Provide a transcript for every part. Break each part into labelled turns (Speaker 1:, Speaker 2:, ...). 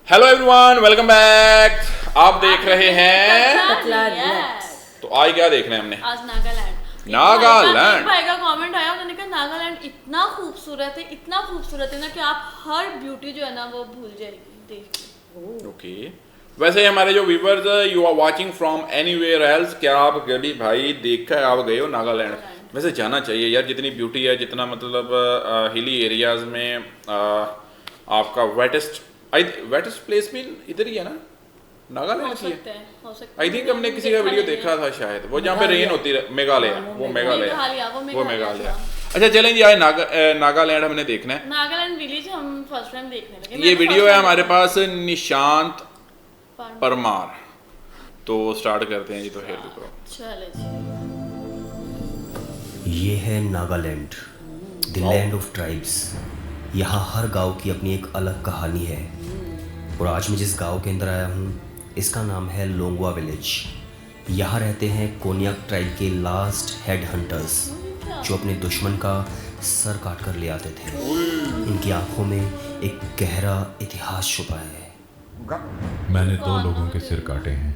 Speaker 1: Hello everyone, welcome back. आप देख रहे हैं तो आज क्या देखना है हमने?
Speaker 2: आज
Speaker 1: नागालैंड।
Speaker 2: एक भाई का कमेंट आया, उन्होंने कहा नागालैंड इतना खूबसूरत है ना कि आप हर ब्यूटी जो है ना वो भूल जाएगी देख के।
Speaker 1: ओके, वैसे हमारे जो viewers you are watching from anywhere else, क्या आप गली भाई देखा है, आप गए हो नागालैंड? वैसे जाना चाहिए यार, जितनी ब्यूटी है, जितना मतलब हिली एरियाज में आपका वेटेस्ट प्लेस भी इधर ही है ना, नागालैंड की है। आई थिंक हमने किसी का वीडियो देखा था शायद, वो जहाँ पे रेन होती है, मेघालय। वो मेघालय। अच्छा चलें जी, आज नागालैंड हमने देखना है।
Speaker 2: नागालैंड विलेज हम फर्स्ट टाइम देखने लगे।
Speaker 1: ये वीडियो है हमारे पास निशांत परमार, तो स्टार्ट करते हैं जी। तो हेयर करो,
Speaker 2: चले जी।
Speaker 3: ये है Nagaland, the land of tribes. यहाँ हर गांव की अपनी एक अलग कहानी है। और आज मैं जिस गांव के अंदर आया हूँ, इसका नाम है लोंगवा विलेज। यहाँ रहते हैं कोन्याक ट्राइब के लास्ट हेड हंटर्स, जो अपने दुश्मन का सर काट कर ले आते थे। इनकी आंखों में एक गहरा इतिहास छुपा है।
Speaker 4: मैंने 2 लोगों के सिर काटे हैं।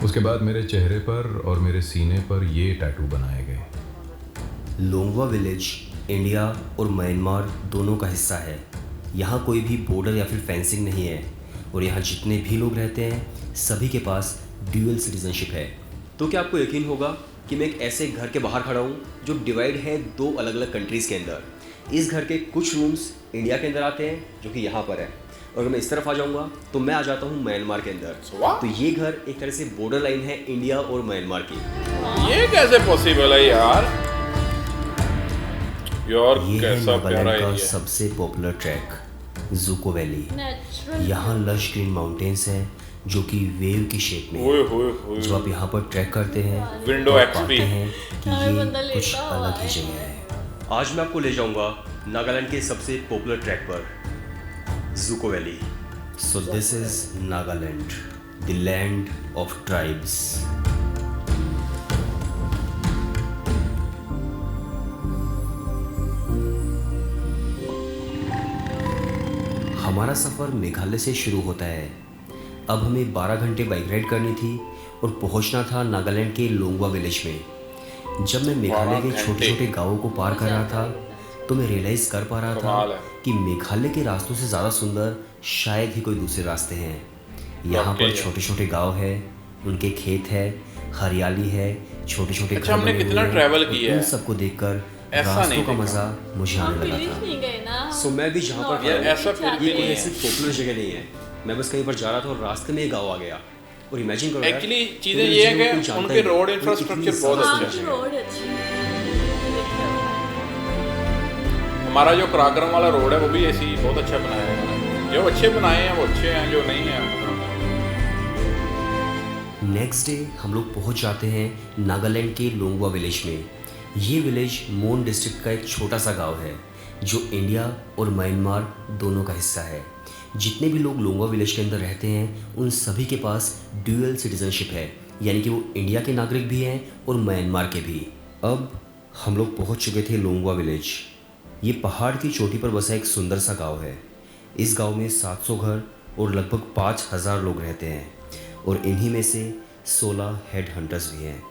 Speaker 4: उसके बाद मेरे चेहरे पर और मेरे सीने पर ये टैटू बनाए गए।
Speaker 3: लोंगवा विलेज इंडिया और म्यांमार दोनों का हिस्सा है। यहाँ कोई भी बॉर्डर या फिर फेंसिंग नहीं है, और यहाँ जितने भी लोग रहते हैं सभी के पास ड्यूअल सिटीजनशिप है। तो क्या आपको यकीन होगा कि मैं एक ऐसे घर के बाहर खड़ा हूँ जो डिवाइड है 2 अलग अलग कंट्रीज़ के अंदर। इस घर के कुछ रूम्स इंडिया के अंदर आते हैं, जो कि यहाँ पर है, और अगर मैं इस तरफ आ जाऊँगा तो मैं आ जाता हूँ म्यांमार के अंदर। तो ये घर एक तरह से बॉर्डर लाइन है इंडिया और म्यांमार की।
Speaker 1: ये कैसे पॉसिबल है यार? यार
Speaker 3: ये है
Speaker 1: कैसा प्यारा
Speaker 3: नागालैंड का
Speaker 1: एरिया।
Speaker 3: सबसे पॉपुलर ट्रैक ज़ुको वैली। यहाँ लश ग्रीन माउंटेन्स हैं जो कि वेव की शेप में है। जब आप यहाँ पर ट्रैक करते हैं
Speaker 1: विंडो
Speaker 3: तो आप
Speaker 1: एक्सपी
Speaker 3: पाते हैं कि ये कुछ अलग ही जगह है। आज मैं आपको ले जाऊंगा नागालैंड के सबसे पॉपुलर ट्रैक पर, Dzukou valley. So this is Nagaland, the land of tribes. हमारा सफ़र मेघालय से शुरू होता है। अब हमें 12 घंटे बाइक राइड करनी थी और पहुंचना था नागालैंड के लोंगवा विलेज में। जब मैं मेघालय के छोटे छोटे गांवों को पार कर रहा था तो मैं रियलाइज़ कर पा रहा था कि मेघालय के रास्तों से ज़्यादा सुंदर शायद ही कोई दूसरे रास्ते हैं। यहाँ पर छोटे छोटे गाँव है, उनके खेत है, हरियाली है, छोटे छोटे
Speaker 1: अच्छा, हमने कितना ट्रैवल किया है,
Speaker 3: इन सबको देखकर
Speaker 1: ऐसा
Speaker 3: रास्तों
Speaker 1: नहीं
Speaker 3: का मज़ा मुझे आने लगा था। सो मैं भी जहाँ पर
Speaker 1: यार ऐसा फिर भी
Speaker 3: ये कोई
Speaker 1: नहीं
Speaker 3: ऐसी
Speaker 1: है।
Speaker 3: पॉपुलर जगह नहीं है। मैं बस कहीं पर जा रहा था और रास्ते में एक गाँव आ गया, और इमेजिन करो
Speaker 1: एक्चुअली चीजें ये है कि उनके रोड इंफ्रास्ट्रक्चर बहुत अच्छा है।
Speaker 2: रोड अच्छी है।
Speaker 1: हमारा जो पराक्रम वाला रोड है वो भी ऐसी बहुत अच्छा बनाया है उन्होंने। जो अच्छे बनाए हैं वो अच्छे हैं, जो नहीं है।
Speaker 3: नेक्स्ट डे हम लोग पहुंच जाते हैं नागालैंड के लोंगवा विलेज में। ये विलेज मोन डिस्ट्रिक्ट का एक छोटा सा गांव है जो इंडिया और म्यांमार दोनों का हिस्सा है। जितने भी लोग लोंगवा विलेज के अंदर रहते हैं उन सभी के पास ड्यूअल सिटीजनशिप है, यानी कि वो इंडिया के नागरिक भी हैं और म्यांमार के भी। अब हम लोग पहुंच चुके थे लोंगवा विलेज। ये पहाड़ की चोटी पर बसा एक सुंदर सा गांव है। इस गांव में 700 घर और लगभग 5000 लोग रहते हैं, और इन्हीं में से 16 हेड हंटर्स भी हैं।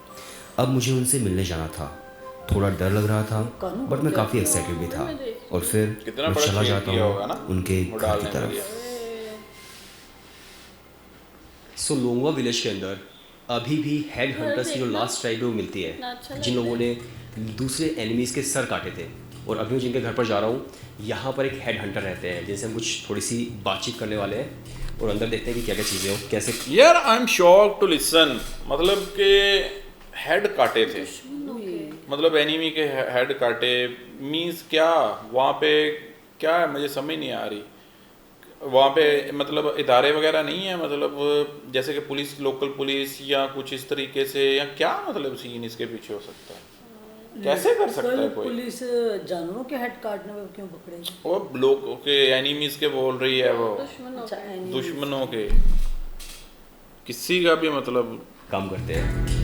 Speaker 3: अब मुझे उनसे मिलने जाना था। थोड़ा डर लग रहा था, बट मैं काफ़ी एक्साइटेड भी था। और फिर मैं चला जाता हूँ उनके घर की तरफ। सो लोंगवा विलेज के अंदर अभी भी हेड हंटर्स की जो लास्ट ट्राइब है वो मिलती है, जिन लोगों ने दूसरे एनिमीज़ के सर काटे थे। और अभी मैं जिनके घर पर जा रहा हूँ, यहाँ पर एक हेड हंटर रहते हैं जिनसे हम कुछ थोड़ी सी बातचीत करने वाले हैं, और अंदर देखते हैं कि क्या क्या चीज़ें हो कैसे।
Speaker 1: यार I am shocked to listen, मतलब के हेड काटे थे, मतलब एनिमी के हेड काटे मींस क्या? वहाँ पे क्या है, मुझे समझ नहीं आ रही। वहाँ पे मतलब इदारे वगैरह नहीं है, मतलब जैसे कि पुलिस, लोकल पुलिस या कुछ इस तरीके से, या क्या मतलब सीन इसके पीछे हो सकता है? कैसे कर सकता है कोई?
Speaker 5: पुलिस जानवरों के हेड काटने में क्यों पकड़ेगी?
Speaker 1: वो लोगों के एनिमीज के बोल रही है, वो दुश्मनों के, किसी का भी मतलब
Speaker 3: काम करते हैं।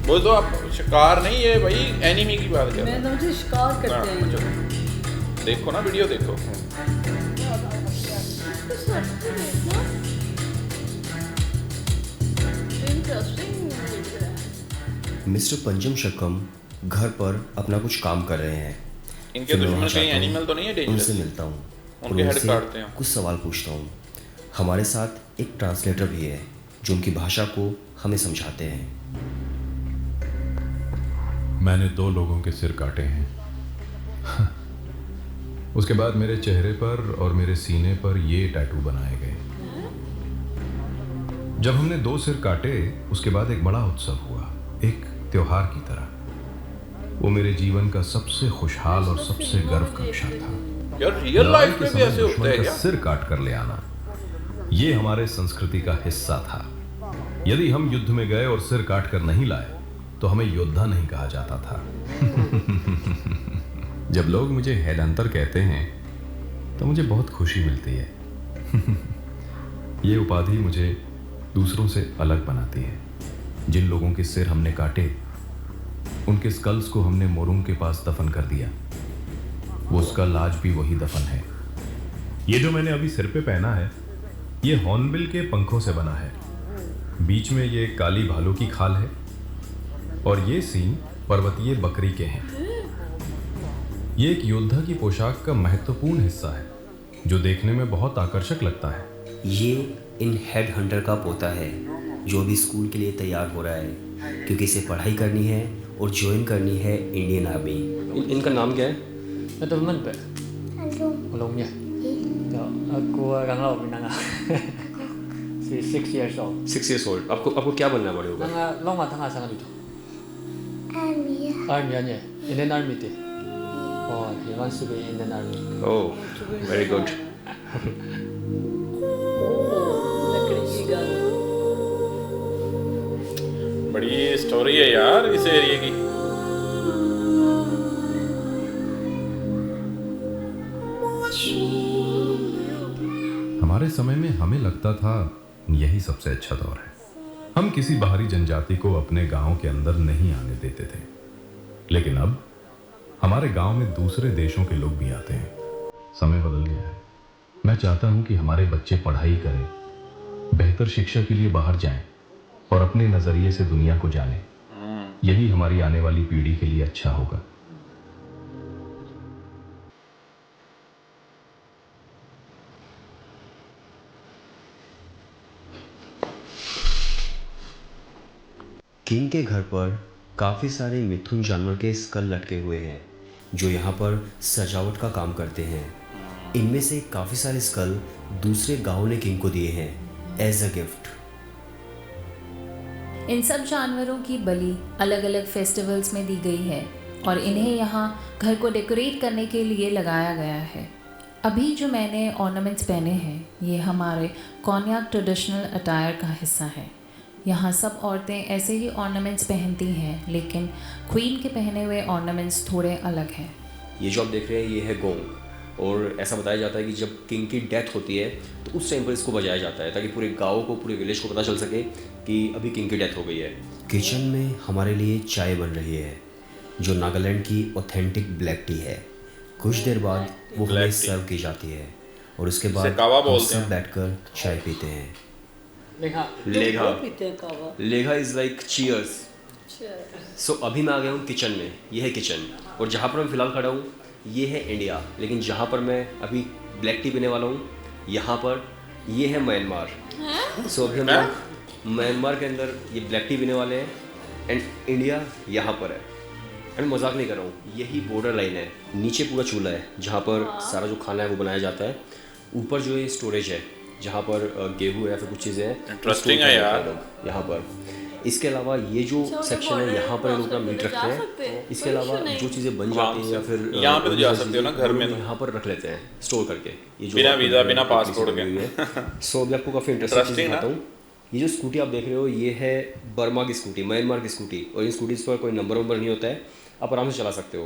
Speaker 1: वो तो आप शिकार नहीं है भाई, एनिमी की बात कर रहे हैं।
Speaker 5: मैं मुझे शिकार करते हैं।
Speaker 1: देखो ना वीडियो देखो।
Speaker 3: मिस्टर पंचम शक्कम घर पर अपना कुछ काम कर रहे हैं।
Speaker 1: इनके
Speaker 3: फिर मैं
Speaker 1: दुश्मन
Speaker 3: वहाँ
Speaker 1: कहीं
Speaker 3: जाता हूँ,
Speaker 1: एनिमल तो नहीं है
Speaker 3: उनसे
Speaker 1: डेंजरस?
Speaker 3: मिलता हूँ और
Speaker 1: उनके हेड
Speaker 3: उनसे
Speaker 1: काटते हैं।
Speaker 3: कुछ सवाल पूछता हूँ। हमारे साथ एक ट्रांसलेटर भी है जो उनकी भाषा को हमें समझाते हैं।
Speaker 4: मैंने 2 लोगों के सिर काटे हैं। उसके बाद मेरे चेहरे पर और मेरे सीने पर ये टैटू बनाए गए। जब हमने 2 सिर काटे उसके बाद एक बड़ा उत्सव हुआ, एक त्योहार की तरह। वो मेरे जीवन का सबसे खुशहाल और सबसे गर्व का क्षण था।
Speaker 1: यार रियल
Speaker 4: लड़ाई
Speaker 1: लाइफ
Speaker 4: के
Speaker 1: में भी
Speaker 4: समय
Speaker 1: ऐसे होता
Speaker 4: दुश्मन
Speaker 1: है
Speaker 4: का
Speaker 1: क्या?
Speaker 4: सिर काट कर ले आना, ये हमारे संस्कृति का हिस्सा था। यदि हम युद्ध में गए और सिर काट कर नहीं लाए तो हमें योद्धा नहीं कहा जाता था। जब लोग मुझे हेडहंटर कहते हैं तो मुझे बहुत खुशी मिलती है। ये उपाधि मुझे दूसरों से अलग बनाती है। जिन लोगों के सिर हमने काटे उनके स्कल्स को हमने मोरुंग के पास दफन कर दिया। वो स्कल आज भी वही दफन है। ये जो मैंने अभी सिर पे पहना है ये हॉर्नबिल के पंखों से बना है। बीच में ये काली भालू की खाल है और ये सींग पर्वतीय बकरी के हैं। ये एक योद्धा की पोशाक का महत्वपूर्ण हिस्सा है जो देखने में बहुत आकर्षक लगता है।
Speaker 3: ये इन हेड हंटर का पोता है जो अभी स्कूल के लिए तैयार हो रहा है क्योंकि इसे पढ़ाई करनी है और ज्वाइन करनी है इंडियन आर्मी।
Speaker 6: इनका नाम क्या है?
Speaker 7: Ito naman ba? Ulong niya. So, ako Kang Lau, Minanga. She's 6 years old.
Speaker 6: 6 years old. आपको क्या बनना बड़े होगा?
Speaker 7: Nanga long mata nga sa dito.
Speaker 8: Army.
Speaker 7: Army niya. Indian Army te. Oh, he wants to be Indian Army.
Speaker 6: Oh, very good.
Speaker 5: लकड़ी की gun.
Speaker 1: बड़ी story है यार इस एरिया की।
Speaker 4: हमारे समय में हमें लगता था यही सबसे अच्छा दौर है। हम किसी बाहरी जनजाति को अपने गांव के अंदर नहीं आने देते थे, लेकिन अब हमारे गांव में दूसरे देशों के लोग भी आते हैं। समय बदल गया है। मैं चाहता हूं कि हमारे बच्चे पढ़ाई करें, बेहतर शिक्षा के लिए बाहर जाएं और अपने नजरिए से दुनिया को जानें। यही हमारी आने वाली पीढ़ी के लिए अच्छा होगा।
Speaker 3: किंग के घर पर काफ़ी सारे मिथुन जानवर के स्कल लटके हुए हैं जो यहाँ पर सजावट का काम करते हैं। इनमें से काफ़ी सारे स्कल दूसरे गांव ने किंग को दिए हैं एज अ गिफ्ट।
Speaker 9: इन सब जानवरों की बलि अलग अलग फेस्टिवल्स में दी गई है और इन्हें यहाँ घर को डेकोरेट करने के लिए लगाया गया है। अभी जो मैंने ऑर्नामेंट्स पहने हैं ये हमारे कोन्याक ट्रेडिशनल अटायर का हिस्सा है। यहाँ सब औरतें ऐसे ही ऑर्नामेंट्स पहनती हैं, लेकिन क्वीन के पहने हुए ऑर्नामेंट्स थोड़े अलग हैं।
Speaker 6: ये जो आप देख रहे हैं ये है गोंग, और ऐसा बताया जाता है कि जब किंग की डेथ होती है तो उस टाइम पर इसको बजाया जाता है ताकि पूरे गांव को, पूरे विलेज को पता चल सके कि अभी किंग की डेथ हो गई है।
Speaker 3: किचन में हमारे लिए चाय बन रही है जो नागालैंड की ऑथेंटिक ब्लैक टी है। कुछ देर बाद वो हमें
Speaker 1: Black tea।
Speaker 3: सर्व की जाती है और उसके बाद
Speaker 1: इसे कावा
Speaker 3: हम
Speaker 1: बोलते
Speaker 3: सब
Speaker 1: हैं।
Speaker 3: बैठकर चाय पीते हैं।
Speaker 7: Lekha.
Speaker 6: लेगा
Speaker 5: वो पीते हैं कावा।
Speaker 6: लेगा इज लाइक चीयर्स। सो अभी मैं आ गया हूँ किचन में। ये है किचन, और जहाँ पर मैं फ़िलहाल खड़ा हूँ ये है इंडिया, लेकिन जहाँ पर मैं अभी ब्लैक टी पीने वाला हूँ यहाँ पर ये है म्यांमार। सो अभी हम लोग म्यांमार के अंदर ये ब्लैक टी पीने वाले हैं एंड इंडिया यहाँ पर है। एंड मजाक नहीं कर रहा हूँ, यही बॉर्डर लाइन है। नीचे पूरा चूल्हा है जहाँ पर सारा जो खाना है वो बनाया जाता है। ऊपर जो है स्टोरेज है जहाँ पर गेहूँ या फिर कुछ चीज़ें हैं।
Speaker 1: Interesting है यार।
Speaker 6: यहाँ पर इसके अलावा ये जो सेक्शन है यहाँ पर लोग अपना मीट रखते हैं। इसके अलावा जो चीज़ें बन जाती हैं या फिर
Speaker 1: यहाँ पे तो जा सकते हो ना, घर में तो।
Speaker 6: यहाँ पर रख लेते हैं स्टोर करके। ये जो
Speaker 1: बिना
Speaker 6: आपको
Speaker 1: वीज़ा,
Speaker 6: दिख
Speaker 1: बिना
Speaker 6: रहा है,
Speaker 1: पासपोर्ट के।
Speaker 6: बनी हुई है। सो अभी आपको काफ़ी इंटरेस्टिंग चीज़
Speaker 1: Interesting ना?
Speaker 6: दिखाता हूँ। ये जो स्कूटी आप देख रहे हो ये है बर्मा की स्कूटी, म्यांमार की स्कूटी, और इन स्कूटीज़ पर कोई नंबर वंबर नहीं होता है, आप आराम से चला सकते हो।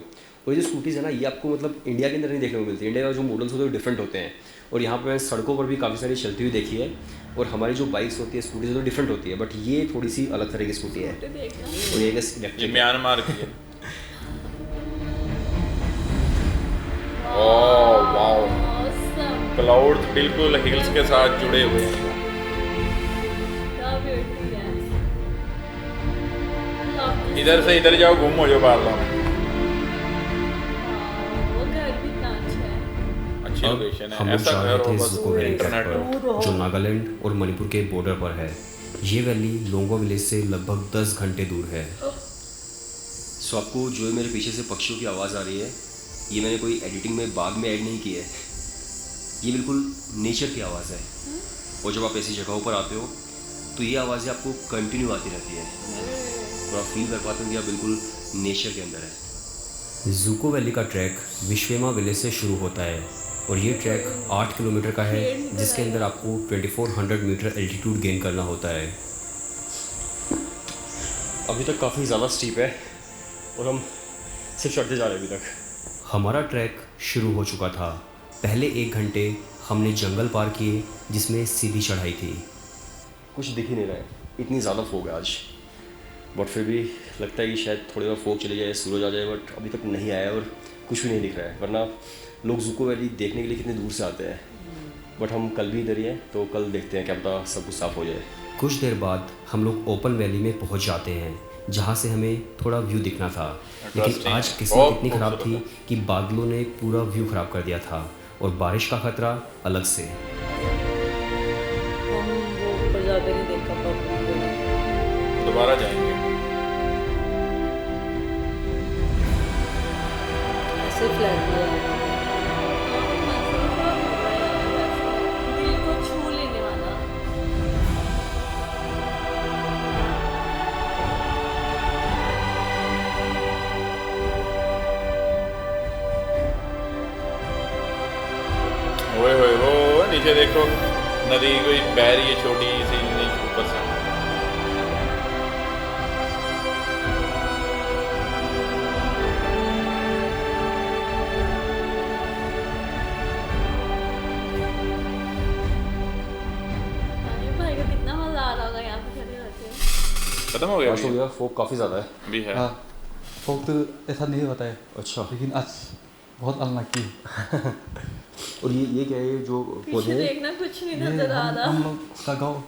Speaker 6: और ये जो स्कूटीज़ है ना ये आपको मतलब इंडिया के अंदर नहीं देखने को मिलती। इंडिया का जो मॉडल्स होते हैं वो डिफरेंट होते हैं, और यहाँ पर मैंने सड़कों पर भी काफ़ी सारी चलती हुई देखी है। और हमारी जो बाइक्स होती है, स्कूटीज तो डिफरेंट होती है, बट ये थोड़ी सी अलग तरह की स्कूटी है। और ये
Speaker 1: ये
Speaker 6: इलेक्ट्रिक
Speaker 1: म्यांमार की है। ओह वाओ, क्लाउड्स बिल्कुल हिल्स के साथ जुड़े हुए हैं।
Speaker 2: How beautiful, yes. Love
Speaker 1: इधर से इधर जाओ, गुम हो जाओ बादलों में।
Speaker 2: वो घर भी इतना अच्छा है।
Speaker 1: अच्छी
Speaker 3: अब
Speaker 1: लोकेशन है,
Speaker 3: हम लोग
Speaker 1: ऐसा
Speaker 3: जा
Speaker 1: घर
Speaker 3: रहे
Speaker 1: हो
Speaker 3: थे
Speaker 1: बस
Speaker 3: जुको वैली ट्रैक
Speaker 1: इंटरनेट हो।
Speaker 3: पर, जो नागालैंड और मणिपुर के बॉर्डर पर है। ये वैली लोंगवा विलेज से लगभग 10 घंटे दूर है।
Speaker 6: सो आपको जो मेरे पीछे से पक्षियों की आवाज़ आ रही है, ये मैंने कोई एडिटिंग में बाद में ऐड नहीं की है, ये बिल्कुल नेचर की आवाज़ है। और जब आप ऐसी जगहों पर आते हो तो ये आवाज़ें आपको कंटिन्यू आती रहती है और आप फील कर पाते हो कि आप बिल्कुल नेचर के अंदर है।
Speaker 3: जुको वैली का ट्रैक विश्वेमा विलेज से शुरू होता है और ये ट्रैक 8 किलोमीटर का है, जिसके अंदर आपको 2400 मीटर एल्टीट्यूड गेन करना होता है।
Speaker 6: अभी तक काफ़ी ज़्यादा स्टीप है और हम सिर्फ चढ़ते जा रहे हैं अभी तक।
Speaker 3: हमारा ट्रैक शुरू हो चुका था। पहले 1 घंटे हमने जंगल पार किए जिसमें सीधी चढ़ाई थी।
Speaker 6: कुछ दिख ही नहीं रहा है, इतनी ज़्यादा फोग है आज। बट फिर भी लगता है कि शायद थोड़ी देर फोग चली जाए, सूरज आ जाए, बट अभी तक नहीं आया और कुछ भी नहीं दिख रहा है। वरना लोग जुको वैली देखने के लिए कितने दूर से आते हैं। बट हम कल भी इधर ही हैं, तो कल देखते हैं, क्या पता सब कुछ साफ़ हो जाए।
Speaker 3: कुछ देर बाद हम लोग ओपन वैली में पहुंच जाते हैं, जहां से हमें थोड़ा व्यू दिखना था। लेकिन आज किस्मत इतनी ख़राब थी कि बादलों ने पूरा व्यू ख़राब कर दिया था और बारिश का खतरा अलग से।
Speaker 5: हम वो ऊपर जाकर ही देखा पापा।
Speaker 1: दोबारा जाएंगे।
Speaker 5: ऐसे फ्लैट में
Speaker 2: दिल को छू लेने वाला।
Speaker 1: ओए होए हो, नीचे देखो, नदी कोई बह रही है छोटी सी ऊपर से।
Speaker 2: अरे भाई को कितना मजा आ रहा होगा यहाँ पे खड़े होके।
Speaker 1: खत्म हो गया
Speaker 6: आज हो गया, फोग काफ़ी ज़्यादा है।
Speaker 1: भी है।
Speaker 10: हाँ फोक तो ऐसा नहीं होता है,
Speaker 6: अच्छा,
Speaker 10: लेकिन आज बहुत अनलकी।
Speaker 6: और ये क्या है जो
Speaker 2: पीछे
Speaker 6: पौधे हैं?
Speaker 2: देखना कुछ नहीं नजर आ रहा।
Speaker 10: हम लोग का गाँव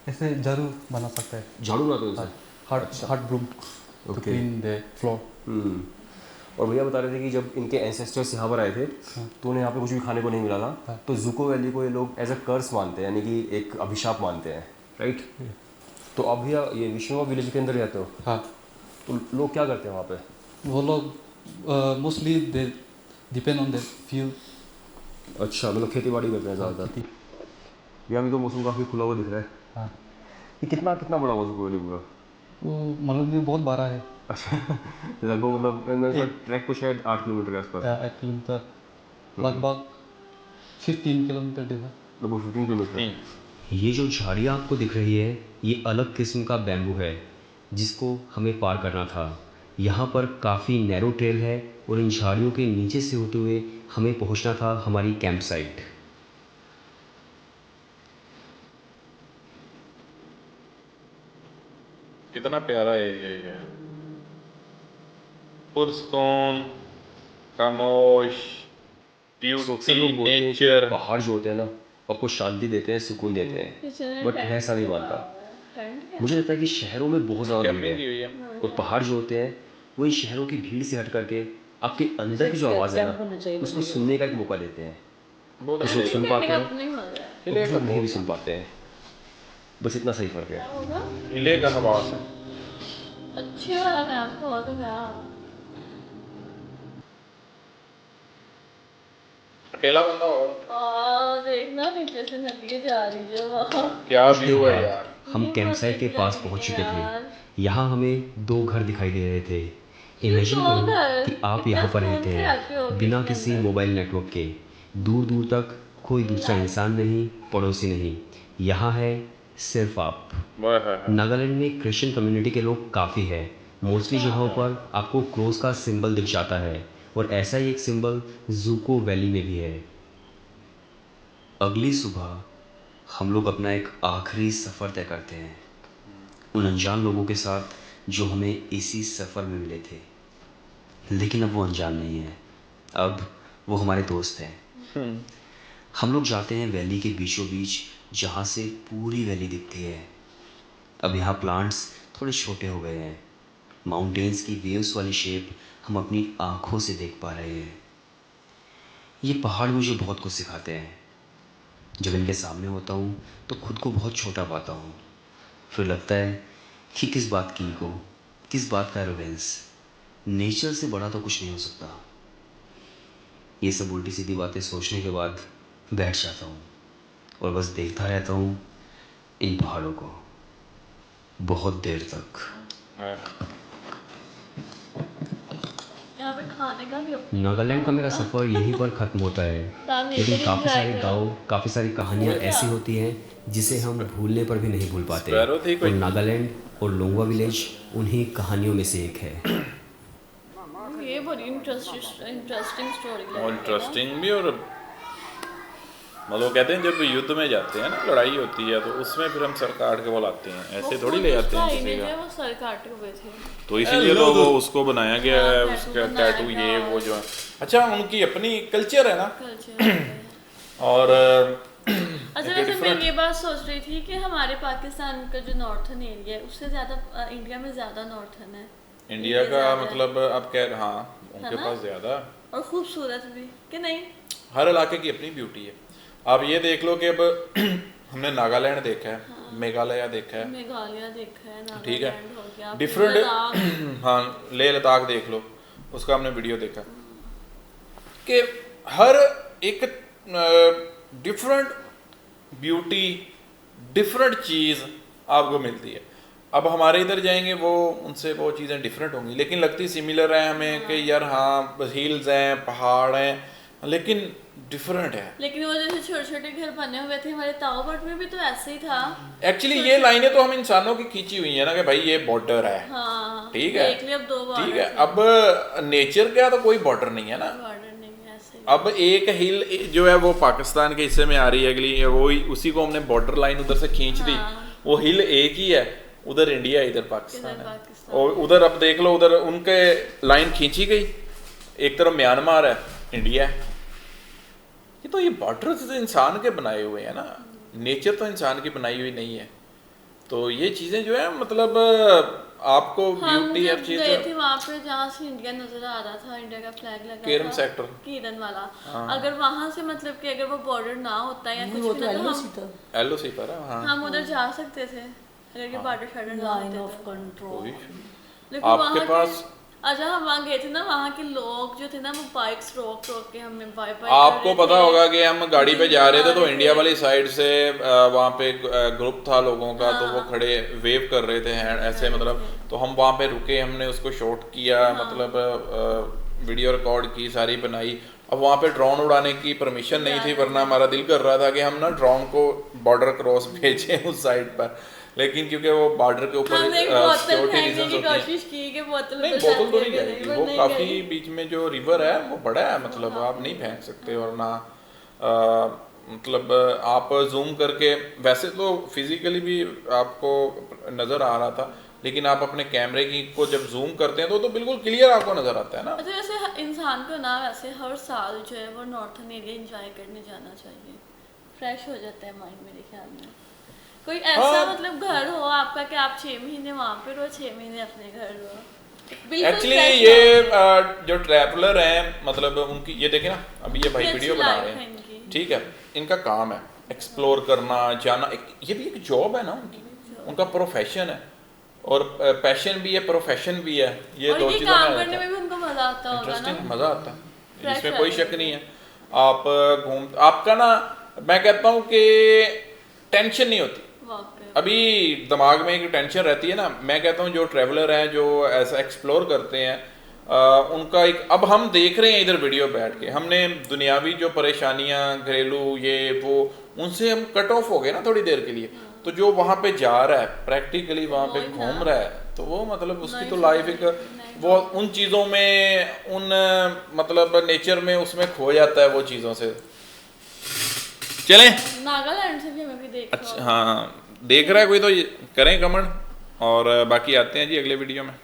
Speaker 10: ऐसे जरूर बना सकता है।
Speaker 6: झाड़ू बनाते हैं उनसे?
Speaker 10: Hard broom to
Speaker 6: Okay.
Speaker 10: Clean the floor.
Speaker 6: और भैया बता रहे थे कि जब इनके एंसेस्टर्स यहाँ पर आए थे तो उन्हें यहाँ पे कुछ भी खाने को नहीं मिला था, तो जुको वैली को ये लोग एज अ कर्स मानते हैं, यानी कि एक अभिशाप मानते हैं, राइट? तो अब भैया ये विश्वेमा विलेज के अंदर रहते हो,
Speaker 10: हाँ
Speaker 6: तो लोग क्या करते हैं वहाँ पे?
Speaker 10: वो लोग mostly they depend on the field.
Speaker 6: अच्छा, मतलब खेती बाड़ी करते हैं ज़्यादातर। भैया अभी तो मौसम काफ़ी खुला हुआ दिख रहा है।
Speaker 10: हाँ
Speaker 6: ये कितना कितना बड़ा हुआ जुको वैली पूरा?
Speaker 10: वो मतलब भी बहुत बड़ा है।
Speaker 6: अच्छा, लगभग मतलब ट्रैक को शायद 8 किलोमीटर के आसपास,
Speaker 10: 8 किलोमीटर, लगभग 15 किलोमीटर दिखा।
Speaker 6: लगभग 15 किलोमीटर।
Speaker 3: ये जो झाड़ियाँ आपको दिख रही है, ये अलग किस्म का बैम्बू है जिसको हमें पार करना था। यहाँ पर काफ़ी नैरो ट्रेल है और इन झाड़ियों के नीचे से होते हुए हमें पहुँचना था हमारी कैंप साइट।
Speaker 1: कितना प्यारा एरिया है। पुरस्कोन, खामोश,
Speaker 6: अक्सर लोग बोलते हैं कि
Speaker 1: नेचर।
Speaker 6: पहाड़ जो होते हैं ना, आपको शांति देते हैं, सुकून देते हैं, बट मैं ऐसा नहीं मानता। मुझे लगता है कि शहरों में बहुत ज़्यादा भीड़ है और पहाड़ जो होते हैं वो इन शहरों की भीड़ से हट करके आपके अंदर की जो आवाज़ है ना, उसको सुनने का एक मौका देते हैं। कुछ लोग सुन पाते हैं, कुछ लोग नहीं भी सुन पाते हैं, बस इतना सही फर्क है।
Speaker 1: हिले का हवा से।
Speaker 2: अच्छी वाला मैं आपको तो क्या
Speaker 1: अकेला बंदा हो,
Speaker 2: देखना नीचे से नदी जा रही है वहाँ।
Speaker 1: क्या व्यू है यार।
Speaker 3: हम कैंप साइट के पास पहुँच चुके थे। यहाँ हमें 2 घर दिखाई दे रहे थे। इमेजिन करो कि आप यहाँ पर रहते हैं बिना किसी मोबाइल नेटवर्क के, दूर दूर तक कोई दूसरा इंसान नहीं, पड़ोसी नहीं, यहाँ है सिर्फ आप। नागालैंड में क्रिश्चियन कम्युनिटी के लोग काफ़ी है। मोस्टली जगहों पर आपको क्रॉस का सिंबल दिख जाता है और ऐसा ही एक सिंबल जुको वैली में भी है। अगली सुबह हम लोग अपना एक आखिरी सफ़र तय करते हैं उन अनजान लोगों के साथ जो हमें इसी सफ़र में मिले थे। लेकिन अब वो अनजान नहीं है, अब वो हमारे दोस्त हैं। हम लोग जाते हैं वैली के बीचों बीच, जहाँ से पूरी वैली दिखती है। अब यहाँ प्लांट्स थोड़े छोटे हो गए हैं माउंटेन्स की वेव्स वाली शेप हम अपनी आँखों से देख पा रहे हैं। ये पहाड़ मुझे बहुत कुछ सिखाते हैं। जब इनके सामने होता हूँ तो खुद को बहुत छोटा पाता हूँ। फिर लगता है कि किस बात की ईगो, किस बात का एरोगेंस। नेचर से बड़ा तो कुछ नहीं हो सकता। ये सब उल्टी सीधी बातें सोचने के बाद बैठ जाता हूँ और बस देखता रहता हूँ इन पहाड़ों को बहुत देर तक।
Speaker 2: यहाँ पे खाने का भी
Speaker 3: नागालैंड का मेरा सफ़र यहीं पर ख़त्म होता है, लेकिन काफ़ी सारे गाँव, काफ़ी सारी कहानियाँ ऐसी होती हैं जिसे हम भूलने पर भी नहीं भूल पाते। और नागालैंड और लोंगवा विलेज उन्हीं कहानियों में से एक है।
Speaker 2: ये बड़ी इंटरेस्टिंग स्टोरी
Speaker 1: और इंटरेस्टिंग भी, और मतलब कहते हैं जब युद्ध में जाते हैं ना, लड़ाई होती है, तो उसमें फिर हम सर काट के बुलाते हैं, ऐसे थोड़ी ले जाते हैं किसी का।
Speaker 2: वो सर काटे हुए थे,
Speaker 1: तो इसीलिए तो वो उसको बनाया गया है, उसका टैटू ये वो जो है। अच्छा, उनकी अपनी कल्चर है ना। और
Speaker 2: अच्छा, वैसे मैं ये बात सोच रही थी कि हमारे पाकिस्तान का जो नॉर्थन एरिया है उससे ज़्यादा इंडिया में ज़्यादा नॉर्थन है।
Speaker 1: इंडिया का मतलब अब कह, हाँ उनके पास ज़्यादा
Speaker 2: और खूबसूरत भी कि नहीं।
Speaker 1: हर इलाके की अपनी ब्यूटी है। आप ये देख लो कि अब हमने नागालैंड देखा है, मेघालय देखा है, ठीक है, डिफरेंट। हाँ, लेह लद्दाख देख लो, उसका हमने वीडियो देखा कि हर एक डिफरेंट ब्यूटी, डिफरेंट चीज़ आपको मिलती है। अब हमारे इधर जाएंगे वो उनसे वो चीज़ें डिफरेंट होंगी, लेकिन लगती सिमिलर है हमें कि यार हाँ हिल्स हैं, पहाड़ हैं, लेकिन डिफरेंट है।
Speaker 2: लेकिन वो जैसे छोटे छोटे घर बने हुए थे हमारे ताओबट में भी तो ऐसे ही था।
Speaker 1: एक्चुअली ये लाइनें तो हम इंसानों की खींची हुई है ना कि भाई ये बॉर्डर है,
Speaker 2: हाँ,
Speaker 1: ठीक है,
Speaker 2: देख लिया, अब 2 बार
Speaker 1: ठीक है। अब नेचर का तो कोई बॉर्डर नहीं है ना। अब एक हिल जो है वो पाकिस्तान के हिस्से में आ रही है, अगली वो उसी को हमने बॉर्डर लाइन उधर से खींच दी। वो हिल एक ही है, उधर इंडिया, इधर पाकिस्तान है। और उधर अब देख लो, उधर उनके लाइन खींची गई, एक तरफ म्यांमार है, इंडिया है। ये तो ये बॉर्डर तो इंसान के बनाए हुए हैं ना, नेचर तो इंसान की बनाई हुई नहीं है। तो ये चीजें जो है मतलब आपको ब्यूटी हर चीज
Speaker 2: गए थे वहाँ पे जहाँ से इंडिया नजर आ रहा था, इंडिया का फ्लैग लगा
Speaker 1: केरन
Speaker 2: था,
Speaker 1: सेक्टर,
Speaker 2: कीरन वाला। अगर वहाँ से मतलब कि अगर वो बॉर्डर ना होता या कुछ भी, तो हम
Speaker 1: एलओसी पर
Speaker 2: हम उधर जा सकते थे अगर ये बॉर्डर शॉर्डर ना
Speaker 5: लाइन ऑफ कंट्रोल।
Speaker 2: लेकिन
Speaker 1: आपके पास
Speaker 2: अच्छा, हम वहाँ गए थे ना, वहाँ के लोग जो थे ना वो बाइक्स रोक के हमें बाय बाय।
Speaker 1: आपको पता होगा कि हम गाड़ी पे जा रहे थे तो इंडिया वाली साइड से वहाँ पे ग्रुप था लोगों का, तो वो खड़े वेव कर रहे थे हैंड ऐसे, मतलब तो हम वहाँ पे रुके, हमने उसको शॉट किया, मतलब वीडियो रिकॉर्ड की, सारी बनाई। अब वहाँ पे ड्रोन उड़ाने की परमिशन नहीं थी, वरना हमारा दिल कर रहा था कि हम ना ड्रोन को बॉर्डर क्रॉस भेजें उस साइड पर, लेकिन क्योंकि वो बॉर्डर के ऊपर सिक्योरिटी रीजंस होती है। बोतल तो नहीं जाएगी, वो काफ़ी बीच में जो रिवर है वो बड़ा है, मतलब आप नहीं फेंक सकते। और ना मतलब आप जूम करके, वैसे तो फिजिकली भी आपको नज़र आ रहा था, लेकिन आप अपने कैमरे की को जब जूम करते हैं तो बिल्कुल क्लियर आपको नज़र आता है ना।
Speaker 2: अच्छा, वैसे इंसान को ना वैसे हर साल जो है वो नॉर्थन एरिया एंजॉय करने जाना चाहिए, फ्रेश हो जाता है माइंड मेरे ख्याल में। कोई ऐसा मतलब घर हो आपका कि आप 6 महीने वहाँ पे रहो, 6 महीने अपने घर रहो।
Speaker 1: एक्चुअली ये जो ट्रैवलर हैं, मतलब उनकी ये देखें ना, अभी ये भाई वीडियो बना रहे हैं, ठीक है, इनका काम है एक्सप्लोर करना, जाना, ये भी एक जॉब है ना उनकी, उनका प्रोफेशन है, और पैशन भी है, प्रोफेशन भी है। ये दो चीज़ें
Speaker 2: काम करने में भी उनको मजा आता होगा ना,
Speaker 1: इंटरेस्टिंग मजा आता है, इसमें कोई शक नहीं है। आप आपका ना, मैं कहता हूँ कि टेंशन नहीं होती। अभी दिमाग में एक टेंशन रहती है ना, मैं कहता हूँ जो ट्रैवलर हैं, जो ऐसा एक्सप्लोर करते हैं, उनका एक, अब हम देख रहे हैं इधर वीडियो बैठ के, हमने दुनियावी जो परेशानियाँ, घरेलू ये वो, उनसे हम कट ऑफ हो गए ना थोड़ी देर के लिए। तो जो वहाँ पे जा रहा है, प्रैक्टिकली वहाँ पे घूम रहा है, तो वो मतलब उसकी तो लाइफ एक वो उन चीज़ों में, उन मतलब नेचर में, उसमें खो जाता है वो चीज़ों से। चलें,
Speaker 2: नागालैंड से भी हमें भी देख,
Speaker 1: अच्छा हाँ, देख रहा है कोई तो करें कमेंट, और बाकी आते हैं जी अगले वीडियो में।